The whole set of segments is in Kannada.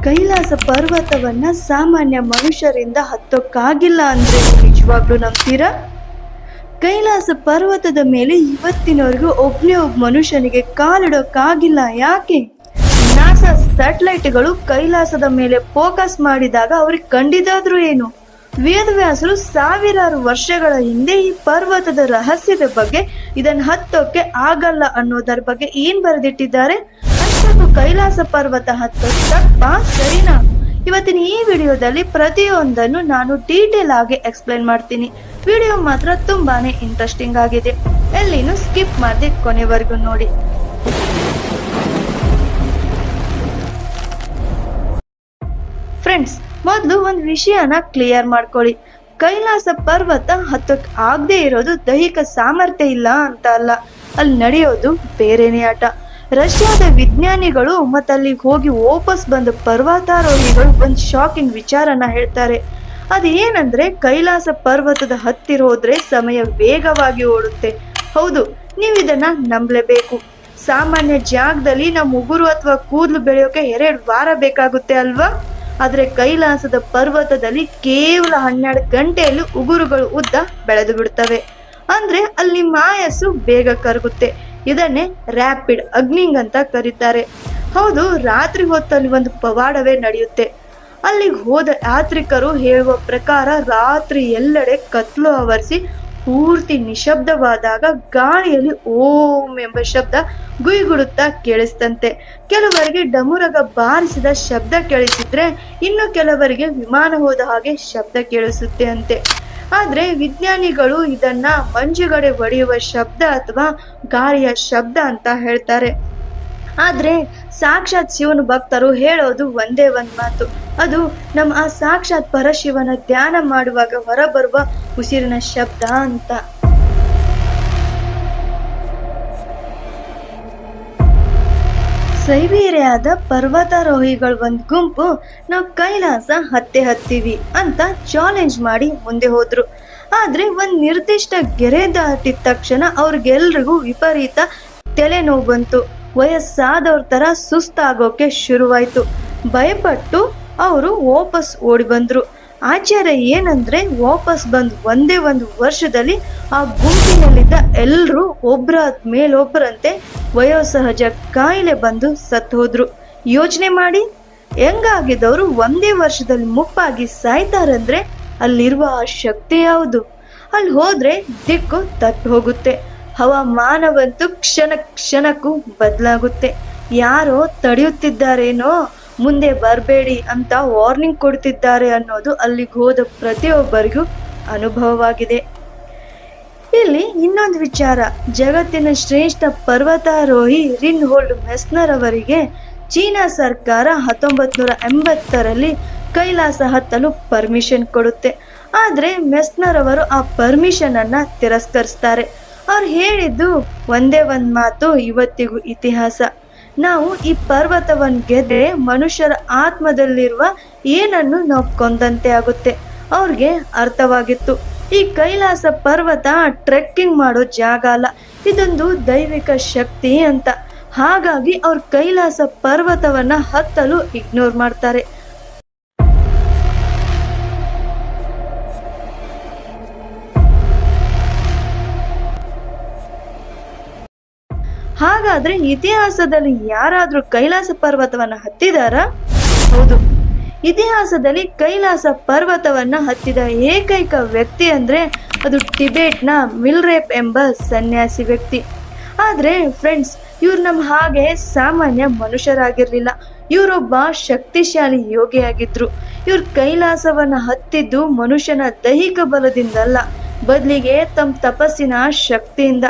ಕೈಲಾಸ ಪರ್ವತವನ್ನ ಸಾಮಾನ್ಯ ಮನುಷ್ಯರಿಂದ ಹತ್ತೋಕ್ಕಾಗಿಲ್ಲ ಅಂದ್ರೆ ನಿಜವಾಗ್ಲೂ ನಂಬ್ತೀರಾ? ಕೈಲಾಸ ಪರ್ವತದ ಮೇಲೆ ಇವತ್ತಿನವರೆಗೂ ಒಬ್ಬ ಮನುಷ್ಯನಿಗೆ ಕಾಲಿಡೋಕ್ಕಾಗಿಲ್ಲ. ಯಾಕೆ? ನಾಸಾ ಸ್ಯಾಟಲೈಟ್ಗಳು ಕೈಲಾಸದ ಮೇಲೆ ಫೋಕಸ್ ಮಾಡಿದಾಗ ಅವ್ರಿಗೆ ಕಂಡಿದ್ದಾದ್ರೂ ಏನು? ವೇದವ್ಯಾಸರು ಸಾವಿರಾರು ವರ್ಷಗಳ ಹಿಂದೆ ಈ ಪರ್ವತದ ರಹಸ್ಯದ ಬಗ್ಗೆ, ಇದನ್ನ ಹತ್ತೋಕೆ ಆಗಲ್ಲ ಅನ್ನೋದರ ಬಗ್ಗೆ ಏನ್ ಬರೆದಿಟ್ಟಿದ್ದಾರೆ? ಅಷ್ಟಕ್ಕೂ ಕೈಲಾಸ ಪರ್ವತ ಹತ್ತೋದು ತಪ್ಪಾ ಸರಿನಾ? ಇವತ್ತಿನ ಈ ವಿಡಿಯೋದಲ್ಲಿ ಪ್ರತಿಯೊಂದನ್ನು ನಾನು ಡೀಟೇಲ್ ಆಗಿ ಎಕ್ಸ್ಪ್ಲೈನ್ ಮಾಡ್ತೀನಿ. ವಿಡಿಯೋ ಮಾತ್ರ ತುಂಬಾನೇ ಇಂಟ್ರೆಸ್ಟಿಂಗ್ ಆಗಿದೆ. ಎಲ್ಲಿನೂ ಸ್ಕಿಪ್ ಮಾಡದೆ ಕೊನೆವರೆಗೂ ನೋಡಿ. ಫ್ರೆಂಡ್ಸ್, ಮೊದಲು ಒಂದು ವಿಷಯನ ಕ್ಲಿಯರ್ ಮಾಡ್ಕೊಳ್ಳಿ. ಕೈಲಾಸ ಪರ್ವತ ಹತ್ತಕ್ಕೆ ಆಗದೆ ಇರೋದು ದೈಹಿಕ ಸಾಮರ್ಥ್ಯ ಇಲ್ಲ ಅಂತ ಅಲ್ಲ, ಅಲ್ಲಿ ನಡೆಯೋದು ಬೇರೆನೇ ಆಟ. ರಷ್ಯಾದ ವಿಜ್ಞಾನಿಗಳು ಮತ್ತು ಅಲ್ಲಿಗೆ ಹೋಗಿ ವಾಪಸ್ ಬಂದ ಪರ್ವತಾರೋಹಿಗಳು ಒಂದು ಶಾಕಿಂಗ್ ವಿಚಾರನ ಹೇಳ್ತಾರೆ. ಅದು ಏನಂದ್ರೆ, ಕೈಲಾಸ ಪರ್ವತದ ಹತ್ತಿರ ಹೋದ್ರೆ ಸಮಯ ವೇಗವಾಗಿ ಓಡುತ್ತೆ. ಹೌದು, ನೀವು ಇದನ್ನ ನಂಬಲೇಬೇಕು. ಸಾಮಾನ್ಯ ಜಾಗದಲ್ಲಿ ನಮ್ಮ ಉಗುರು ಅಥವಾ ಕೂದಲು ಬೆಳೆಯೋಕೆ 2 ವಾರ ಬೇಕಾಗುತ್ತೆ ಅಲ್ವಾ? ಆದ್ರೆ ಕೈಲಾಸದ ಪರ್ವತದಲ್ಲಿ ಕೇವಲ 12 ಗಂಟೆಯಲ್ಲಿ ಉಗುರುಗಳು ಉದ್ದ ಬೆಳೆದು ಬಿಡ್ತವೆ. ಅಂದ್ರೆ ಅಲ್ಲಿ ನಿಮ್ಮ ಆಯಸ್ಸು ಬೇಗ ಕರಗುತ್ತೆ. ಇದನ್ನೇ ರ್ಯಾಪಿಡ್ ಅಗ್ನಿಂಗ್ ಅಂತ ಕರೀತಾರೆ. ಹೌದು, ರಾತ್ರಿ ಹೊತ್ತಲ್ಲಿ ಒಂದು ಪವಾಡವೇ ನಡೆಯುತ್ತೆ. ಅಲ್ಲಿಗೆ ಹೋದ ಯಾತ್ರಿಕರು ಹೇಳುವ ಪ್ರಕಾರ ರಾತ್ರಿ ಎಲ್ಲೆಡೆ ಕತ್ಲು ಆವರಿಸಿ ಪೂರ್ತಿ ನಿಶಬ್ದವಾದಾಗ ಗಾಳಿಯಲ್ಲಿ ಓಂ ಎಂಬ ಶಬ್ದ ಗುಯ್ಗುಡುತ್ತಾ ಕೇಳಿಸ್ತಂತೆ. ಕೆಲವರಿಗೆ ಡಮುರಗ ಬಾರಿಸಿದ ಶಬ್ದ ಕೇಳಿಸಿದ್ರೆ, ಇನ್ನು ಕೆಲವರಿಗೆ ವಿಮಾನ ಹೋದ ಹಾಗೆ ಶಬ್ದ ಕೇಳಿಸುತ್ತೆ ಅಂತೆ. ಆದ್ರೆ ವಿಜ್ಞಾನಿಗಳು ಇದನ್ನ ಮಂಜುಗಡೆ ಒಡೆಯುವ ಶಬ್ದ ಅಥವಾ ಗಾಳಿಯ ಶಬ್ದ ಅಂತ ಹೇಳ್ತಾರೆ. ಆದ್ರೆ ಸಾಕ್ಷಾತ್ ಶಿವನ ಭಕ್ತರು ಹೇಳೋದು ಒಂದೇ ಒಂದು ಮಾತು, ಅದು ನಮ್ಮ ಆ ಸಾಕ್ಷಾತ್ ಪರಶಿವನ ಧ್ಯಾನ ಮಾಡುವಾಗ ಹೊರಬರುವ ಉಸಿರಿನ ಶಬ್ದ ಅಂತ. ಸೈಬೀರಿಯಾದ ಪರ್ವತಾರೋಹಿಗಳ ಒಂದು ಗುಂಪು ನಾವು ಕೈಲಾಸ ಹತ್ತೀವಿ ಅಂತ ಚಾಲೆಂಜ್ ಮಾಡಿ ಮುಂದೆ ಹೋದ್ರು. ಆದ್ರೆ ಒಂದು ನಿರ್ದಿಷ್ಟ ಗೆರೆ ದಾಟಿದ ತಕ್ಷಣ ಅವ್ರಿಗೆಲ್ರಿಗೂ ವಿಪರೀತ ತಲೆನೋವು ಬಂತು. ವಯಸ್ಸಾದವ್ರ ತರ ಸುಸ್ತಾಗೋಕೆ ಶುರುವಾಯ್ತು. ಭಯಪಟ್ಟು ಅವರು ವಾಪಸ್ ಓಡಿ ಬಂದ್ರು. ಆಶ್ಚರ್ಯ ಏನಂದ್ರೆ, ವಾಪಸ್ ಬಂದು ಒಂದೇ ಒಂದು ವರ್ಷದಲ್ಲಿ ಆ ಗುಂಪಿನಲ್ಲಿದ್ದ ಎಲ್ರೂ ಮೇಲೊಬ್ಬರಂತೆ ವಯೋಸಹಜ ಕಾಯಿಲೆ ಬಂದು ಸತ್ತು ಹೋದ್ರು. ಯೋಚನೆ ಮಾಡಿ, ಹೆಂಗಾಗಿದ್ದವರು ಒಂದೇ ವರ್ಷದಲ್ಲಿ ಮುಪ್ಪಾಗಿ ಸಾಯ್ತಾರಂದ್ರೆ ಅಲ್ಲಿರುವ ಆ ಶಕ್ತಿ ಯಾವುದು? ಅಲ್ಲಿ ಹೋದ್ರೆ ದಿಕ್ಕು ತಪ್ಪಿ ಹೋಗುತ್ತೆ. ಹವಾಮಾನವಂತೂ ಕ್ಷಣಕ್ಕೂ ಬದಲಾಗುತ್ತೆ. ಯಾರೋ ತಡೆಯುತ್ತಿದ್ದಾರೇನೋ, ಮುಂದೆ ಬರಬೇಡಿ ಅಂತ ವಾರ್ನಿಂಗ್ ಕೊಡ್ತಿದ್ದಾರೆ ಅನ್ನೋದು ಅಲ್ಲಿಗೆ ಹೋದ ಪ್ರತಿಯೊಬ್ಬರಿಗೂ ಅನುಭವವಾಗಿದೆ. ಇಲ್ಲಿ ಇನ್ನೊಂದು ವಿಚಾರ, ಜಗತ್ತಿನ ಶ್ರೇಷ್ಠ ಪರ್ವತಾರೋಹಿ ರಿನ್ಹೋಲ್ಡ್ ಮೆಸ್ನರ್ ಅವರಿಗೆ ಚೀನಾ ಸರ್ಕಾರ 1980ರಲ್ಲಿ ಕೈಲಾಸ ಹತ್ತಲು ಪರ್ಮಿಷನ್ ಕೊಡುತ್ತೆ. ಆದ್ರೆ ಮೆಸ್ನರ್ ಅವರು ಆ ಪರ್ಮಿಷನ್ ಅನ್ನ ತಿರಸ್ಕರಿಸ್ತಾರೆ. ಅವ್ರು ಹೇಳಿದ್ದು ಒಂದೇ ಒಂದು ಮಾತು ಇವತ್ತಿಗೂ ಇತಿಹಾಸ, ನಾವು ಈ ಪರ್ವತವನ್ನು ಗೆದ್ರೆ ಮನುಷ್ಯರ ಆತ್ಮದಲ್ಲಿರುವ ಏನನ್ನು ನಾವು ಕೊಂದಂತೆ ಆಗುತ್ತೆ. ಅವ್ರಿಗೆ ಅರ್ಥವಾಗಿತ್ತು, ಈ ಕೈಲಾಸ ಪರ್ವತ ಟ್ರೆಕ್ಕಿಂಗ್ ಮಾಡೋ ಜಾಗ ಅಲ್ಲ, ಇದೊಂದು ದೈವಿಕ ಶಕ್ತಿ ಅಂತ. ಹಾಗಾಗಿ ಅವ್ರು ಕೈಲಾಸ ಪರ್ವತವನ್ನ ಹತ್ತಲು ಇಗ್ನೋರ್ ಮಾಡ್ತಾರೆ. ಹಾಗಾದ್ರೆ ಇತಿಹಾಸದಲ್ಲಿ ಯಾರಾದ್ರೂ ಕೈಲಾಸ ಪರ್ವತವನ್ನ ಹತ್ತಿದಾರಾ? ಹೌದು, ಇತಿಹಾಸದಲ್ಲಿ ಕೈಲಾಸ ಪರ್ವತವನ್ನ ಹತ್ತಿದ ಏಕೈಕ ವ್ಯಕ್ತಿ ಅಂದ್ರೆ ಅದು ಟಿಬೆಟ್ನ ಮಿಲ್ರೇಪ್ ಎಂಬ ಸನ್ಯಾಸಿ ವ್ಯಕ್ತಿ. ಆದ್ರೆ ಫ್ರೆಂಡ್ಸ್, ಇವ್ರು ನಮ್ಮ ಹಾಗೆ ಸಾಮಾನ್ಯ ಮನುಷ್ಯರಾಗಿರ್ಲಿಲ್ಲ. ಇವರೊಬ್ಬ ಶಕ್ತಿಶಾಲಿ ಯೋಗಿಯಾಗಿದ್ರು. ಇವ್ರು ಕೈಲಾಸವನ್ನ ಹತ್ತಿದ್ದು ಮನುಷ್ಯನ ದೈಹಿಕ ಬಲದಿಂದಲ್ಲ, ಬದಲಿಗೆ ತಮ್ಮ ತಪಸ್ಸಿನ ಶಕ್ತಿಯಿಂದ.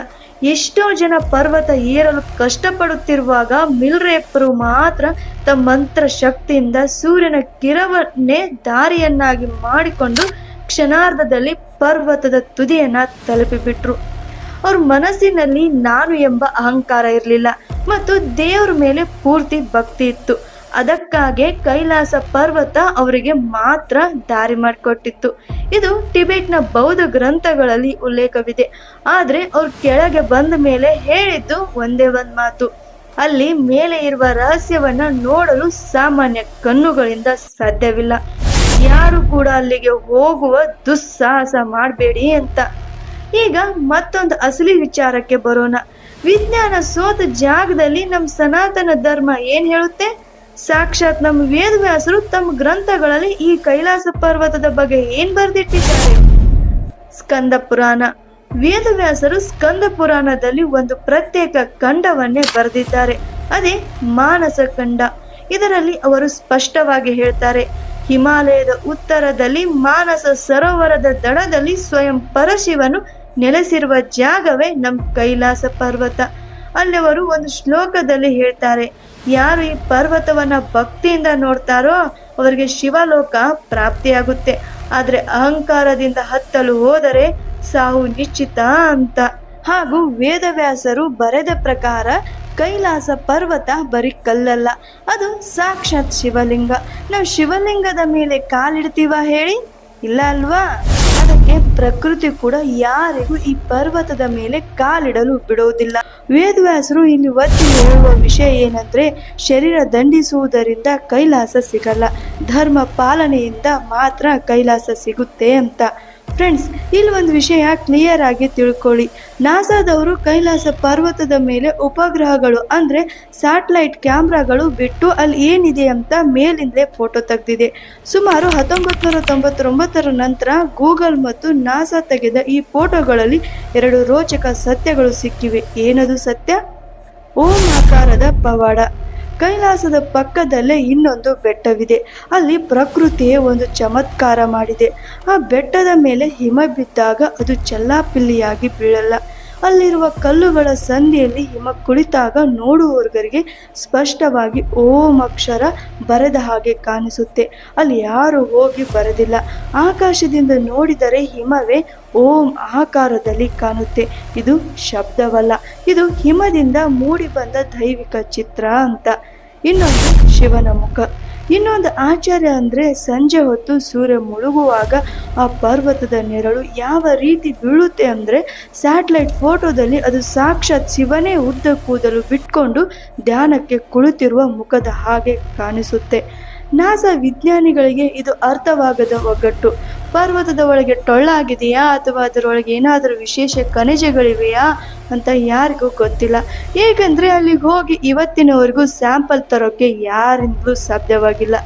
ಎಷ್ಟೋ ಜನ ಪರ್ವತ ಏರಲು ಕಷ್ಟಪಡುತ್ತಿರುವಾಗ ಮಿಲ್ರೇಪರು ಮಾತ್ರ ತಮ್ಮ ಮಂತ್ರ ಶಕ್ತಿಯಿಂದ ಸೂರ್ಯನ ಕಿರಣವನ್ನೇ ದಾರಿಯನ್ನಾಗಿ ಮಾಡಿಕೊಂಡು ಕ್ಷಣಾರ್ಧದಲ್ಲಿ ಪರ್ವತದ ತುದಿಯನ್ನ ತಲುಪಿಬಿಟ್ರು. ಅವ್ರ ಮನಸ್ಸಿನಲ್ಲಿ ನಾನು ಎಂಬ ಅಹಂಕಾರ ಇರಲಿಲ್ಲ ಮತ್ತು ದೇವರ ಮೇಲೆ ಪೂರ್ತಿ ಭಕ್ತಿ ಇತ್ತು. ಅದಕ್ಕಾಗಿ ಕೈಲಾಸ ಪರ್ವತ ಅವರಿಗೆ ಮಾತ್ರ ದಾರಿ ಮಾಡಿಕೊಟ್ಟಿತ್ತು. ಇದು ಟಿಬೆಟ್ನ ಬೌದ್ಧ ಗ್ರಂಥಗಳಲ್ಲಿ ಉಲ್ಲೇಖವಿದೆ. ಆದ್ರೆ ಅವ್ರು ಕೆಳಗೆ ಬಂದ ಮೇಲೆ ಹೇಳಿದ್ದು ಒಂದೇ ಒಂದು ಮಾತು, ಅಲ್ಲಿ ಮೇಲೆ ಇರುವ ರಹಸ್ಯವನ್ನ ನೋಡಲು ಸಾಮಾನ್ಯ ಕಣ್ಣುಗಳಿಂದ ಸಾಧ್ಯವಿಲ್ಲ. ಯಾರು ಕೂಡ ಅಲ್ಲಿಗೆ ಹೋಗುವ ದುಸ್ಸಾಹಸ ಮಾಡಬೇಡಿ ಅಂತ. ಈಗ ಮತ್ತೊಂದು ಅಸಲಿ ವಿಚಾರಕ್ಕೆ ಬರೋಣ. ವಿಜ್ಞಾನ ಸೋತ ಜಾಗದಲ್ಲಿ ನಮ್ಮ ಸನಾತನ ಧರ್ಮ ಏನ್ ಹೇಳುತ್ತೆ? ಸಾಕ್ಷಾತ್ ನಮ್ಮ ವೇದವ್ಯಾಸರು ತಮ್ಮ ಗ್ರಂಥಗಳಲ್ಲಿ ಈ ಕೈಲಾಸ ಪರ್ವತದ ಬಗ್ಗೆ ಏನ್ ಬರೆದಿಟ್ಟಿದ್ದಾರೆ? ಸ್ಕಂದ ಪುರಾಣ. ವೇದವ್ಯಾಸರು ಸ್ಕಂದ ಪುರಾಣದಲ್ಲಿ ಒಂದು ಪ್ರತ್ಯೇಕ ಖಂಡವನ್ನೇ ಬರೆದಿದ್ದಾರೆ. ಅದೇ ಮಾನಸ ಖಂಡ. ಇದರಲ್ಲಿ ಅವರು ಸ್ಪಷ್ಟವಾಗಿ ಹೇಳ್ತಾರೆ, ಹಿಮಾಲಯದ ಉತ್ತರದಲ್ಲಿ ಮಾನಸ ಸರೋವರದ ದಡದಲ್ಲಿ ಸ್ವಯಂ ಪರಶಿವನು ನೆಲೆಸಿರುವ ಜಾಗವೇ ನಮ್ಮ ಕೈಲಾಸ ಪರ್ವತ. ಅಲ್ಲಿ ಅವರು ಒಂದು ಶ್ಲೋಕದಲ್ಲಿ ಹೇಳ್ತಾರೆ, ಯಾರು ಈ ಪರ್ವತವನ್ನ ಭಕ್ತಿಯಿಂದ ನೋಡ್ತಾರೋ ಅವರಿಗೆ ಶಿವಲೋಕ ಪ್ರಾಪ್ತಿಯಾಗುತ್ತೆ, ಆದ್ರೆ ಅಹಂಕಾರದಿಂದ ಹತ್ತಲು ಹೋದರೆ ಸಾವು ನಿಶ್ಚಿತ ಅಂತ. ಹಾಗೂ ವೇದವ್ಯಾಸರು ಬರೆದ ಪ್ರಕಾರ ಕೈಲಾಸ ಪರ್ವತ ಬರೀ ಕಲ್ಲಲ್ಲ, ಅದು ಸಾಕ್ಷಾತ್ ಶಿವಲಿಂಗ. ನಾವು ಶಿವಲಿಂಗದ ಮೇಲೆ ಕಾಲಿಡ್ತೀವ ಹೇಳಿ? ಇಲ್ಲ ಅಲ್ವಾ? ಅದಕ್ಕೆ ಪ್ರಕೃತಿ ಕೂಡ ಯಾರಿಗೂ ಈ ಪರ್ವತದ ಮೇಲೆ ಕಾಲಿಡಲು ಬಿಡೋದಿಲ್ಲ. ವೇದವ್ಯಾಸರು ಇಲ್ಲಿ ಒತ್ತಿ ಹೇಳುವ ವಿಷಯ ಏನಂದ್ರೆ, ಶರೀರ ದಂಡಿಸುವುದರಿಂದ ಕೈಲಾಸ ಸಿಗಲ್ಲ, ಧರ್ಮ ಪಾಲನೆಯಿಂದ ಮಾತ್ರ ಕೈಲಾಸ ಸಿಗುತ್ತೆ ಅಂತ. ಫ್ರೆಂಡ್ಸ್, ಇಲ್ಲಿ ಒಂದು ವಿಷಯ ಕ್ಲಿಯರ್ ಆಗಿ ತಿಳ್ಕೊಳ್ಳಿ. ನಾಸಾದವರು ಕೈಲಾಸ ಪರ್ವತದ ಮೇಲೆ ಉಪಗ್ರಹಗಳು ಅಂದ್ರೆ ಸ್ಯಾಟಲೈಟ್ ಕ್ಯಾಮ್ರಾಗಳು ಬಿಟ್ಟು ಅಲ್ಲಿ ಏನಿದೆ ಅಂತ ಮೇಲಿಂದಲೇ ಫೋಟೋ ತೆಗೆದಿದೆ. ಸುಮಾರು 1999 ನಂತರ ಗೂಗಲ್ ಮತ್ತು ನಾಸಾ ತೆಗೆದ ಈ ಫೋಟೋಗಳಲ್ಲಿ 2 ರೋಚಕ ಸತ್ಯಗಳು ಸಿಕ್ಕಿವೆ. ಏನದು ಸತ್ಯ? ಓಂ ಆಕಾರದ ಪವಾಡ. ಕೈಲಾಸದ ಪಕ್ಕದಲ್ಲೇ ಇನ್ನೊಂದು ಬೆಟ್ಟವಿದೆ. ಅಲ್ಲಿ ಪ್ರಕೃತಿಯೇ ಒಂದು ಚಮತ್ಕಾರ ಮಾಡಿದೆ. ಆ ಬೆಟ್ಟದ ಮೇಲೆ ಹಿಮ ಬಿದ್ದಾಗ ಅದು ಚೆಲ್ಲಾಪಿಲ್ಲಿಯಾಗಿ ಬೀಳಲ್ಲ. ಅಲ್ಲಿರುವ ಕಲ್ಲುಗಳ ಸಂದಿಯಲ್ಲಿ ಹಿಮ ಕುಳಿತಾಗ ನೋಡುವವರಿಗೆ ಸ್ಪಷ್ಟವಾಗಿ ಓಂ ಅಕ್ಷರ ಬರೆದ ಹಾಗೆ ಕಾಣಿಸುತ್ತೆ. ಅಲ್ಲಿ ಯಾರು ಹೋಗಿ ಬರೆದಿಲ್ಲ. ಆಕಾಶದಿಂದ ನೋಡಿದರೆ ಹಿಮವೇ ಓಂ ಆಕಾರದಲ್ಲಿ ಕಾಣುತ್ತೆ. ಇದು ಶಬ್ದವಲ್ಲ, ಇದು ಹಿಮದಿಂದ ಮೂಡಿ ಬಂದ ದೈವಿಕ ಚಿತ್ರ ಅಂತ. ಇನ್ನೊಂದು ಶಿವನ ಮುಖ. ಇನ್ನೊಂದು ಆಶ್ಚರ್ಯ ಅಂದ್ರೆ ಸಂಜೆ ಹೊತ್ತು ಸೂರ್ಯ ಮುಳುಗುವಾಗ ಆ ಪರ್ವತದ ನೆರಳು ಯಾವ ರೀತಿ ಬೀಳುತ್ತೆ ಅಂದ್ರೆ ಸ್ಯಾಟಲೈಟ್ ಫೋಟೋದಲ್ಲಿ ಅದು ಸಾಕ್ಷಾತ್ ಶಿವನೇ ಉದ್ದ ಕೂದಲು ಬಿಟ್ಕೊಂಡು ಧ್ಯಾನಕ್ಕೆ ಕುಳಿತಿರುವ ಮುಖದ ಹಾಗೆ ಕಾಣಿಸುತ್ತೆ. ನಾಸಾ ವಿಜ್ಞಾನಿಗಳಿಗೆ ಇದು ಅರ್ಥವಾಗದ ಒಗ್ಗಟ್ಟು. ಪರ್ವತದ ಒಳಗೆ ಟೊಳ್ಳಾಗಿದೆಯಾ ಅಥವಾ ಅದರೊಳಗೆ ಏನಾದರೂ ವಿಶೇಷ ಖನಿಜಗಳಿವೆಯಾ ಅಂತ ಯಾರಿಗೂ ಗೊತ್ತಿಲ್ಲ. ಏಕೆಂದ್ರೆ ಅಲ್ಲಿಗೆ ಹೋಗಿ ಇವತ್ತಿನವರೆಗೂ ಸ್ಯಾಂಪಲ್ ತರೋಕೆ ಯಾರಿಂದಲೂ ಸಾಧ್ಯವಾಗಿಲ್ಲ.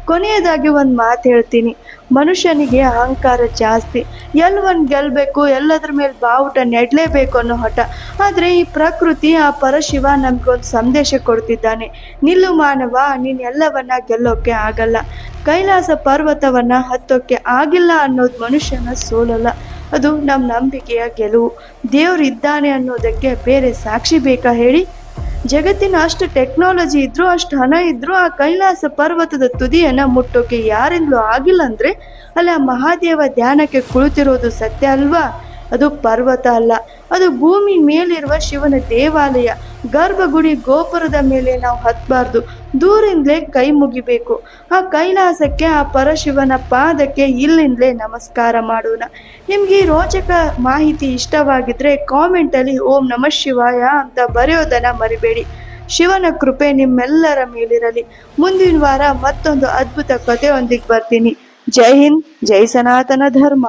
ಕೊನೆಯದಾಗಿ ಒಂದು ಮಾತು ಹೇಳ್ತೀನಿ, ಮನುಷ್ಯನಿಗೆ ಅಹಂಕಾರ ಜಾಸ್ತಿ. ಎಲ್ಲವನ್ನು ಗೆಲ್ಲಬೇಕು, ಎಲ್ಲದ್ರ ಮೇಲೆ ಬಾವುಟ ನೆಡಲೇಬೇಕು ಅನ್ನೋ ಹಠ. ಆದರೆ ಈ ಪ್ರಕೃತಿ, ಆ ಪರಶಿವ ನಮಗೊಂದು ಸಂದೇಶ ಕೊಡ್ತಿದ್ದಾನೆ, ನಿಲ್ಲು ಮಾನವ, ನೀನು ಎಲ್ಲವನ್ನ ಗೆಲ್ಲೋಕೆ ಆಗಲ್ಲ. ಕೈಲಾಸ ಪರ್ವತವನ್ನ ಹತ್ತೋಕೆ ಆಗಿಲ್ಲ ಅನ್ನೋದು ಮನುಷ್ಯನ ಸೋಲಲ್ಲ, ಅದು ನಮ್ಮ ನಂಬಿಕೆಯ ಗೆಲುವು. ದೇವ್ರು ಇದ್ದಾನೆ ಅನ್ನೋದಕ್ಕೆ ಬೇರೆ ಸಾಕ್ಷಿ ಬೇಕಾ ಹೇಳಿ? ಜಗತ್ತಿನ ಅಷ್ಟು ಟೆಕ್ನಾಲಜಿ ಇದ್ರೂ, ಅಷ್ಟು ಹಣ ಇದ್ರೂ ಆ ಕೈಲಾಸ ಪರ್ವತದ ತುದಿಯನ್ನ ಮುಟ್ಟೋಕೆ ಯಾರಿಂದಲೂ ಆಗಿಲ್ಲ ಅಂದ್ರೆ ಅಲ್ಲಿ ಆ ಮಹಾದೇವ ಧ್ಯಾನಕ್ಕೆ ಕುಳಿತಿರೋದು ಸತ್ಯ ಅಲ್ವಾ? ಅದು ಪರ್ವತ ಅಲ್ಲ, ಅದು ಭೂಮಿ ಮೇಲಿರುವ ಶಿವನ ದೇವಾಲಯ. ಗರ್ಭಗುಡಿ ಗೋಪುರದ ಮೇಲೆ ನಾವು ಹತ್ತಬಾರ್ದು, ದೂರಿಂದಲೇ ಕೈ ಮುಗಿಬೇಕು. ಆ ಕೈಲಾಸಕ್ಕೆ, ಆ ಪರಶಿವನ ಪಾದಕ್ಕೆ ಇಲ್ಲಿಂದಲೇ ನಮಸ್ಕಾರ ಮಾಡೋಣ. ನಿಮ್ಗೆ ಈ ರೋಚಕ ಮಾಹಿತಿ ಇಷ್ಟವಾಗಿದ್ರೆ ಕಾಮೆಂಟಲ್ಲಿ ಓಂ ನಮಃ ಶಿವಾಯ ಅಂತ ಬರೆಯೋದನ್ನ ಮರಿಬೇಡಿ. ಶಿವನ ಕೃಪೆ ನಿಮ್ಮೆಲ್ಲರ ಮೇಲಿರಲಿ. ಮುಂದಿನ ವಾರ ಮತ್ತೊಂದು ಅದ್ಭುತ ಕಥೆಯೊಂದಿಗೆ ಬರ್ತೀನಿ. ಜೈ ಹಿಂದ್, ಜೈ ಸನಾತನ ಧರ್ಮ.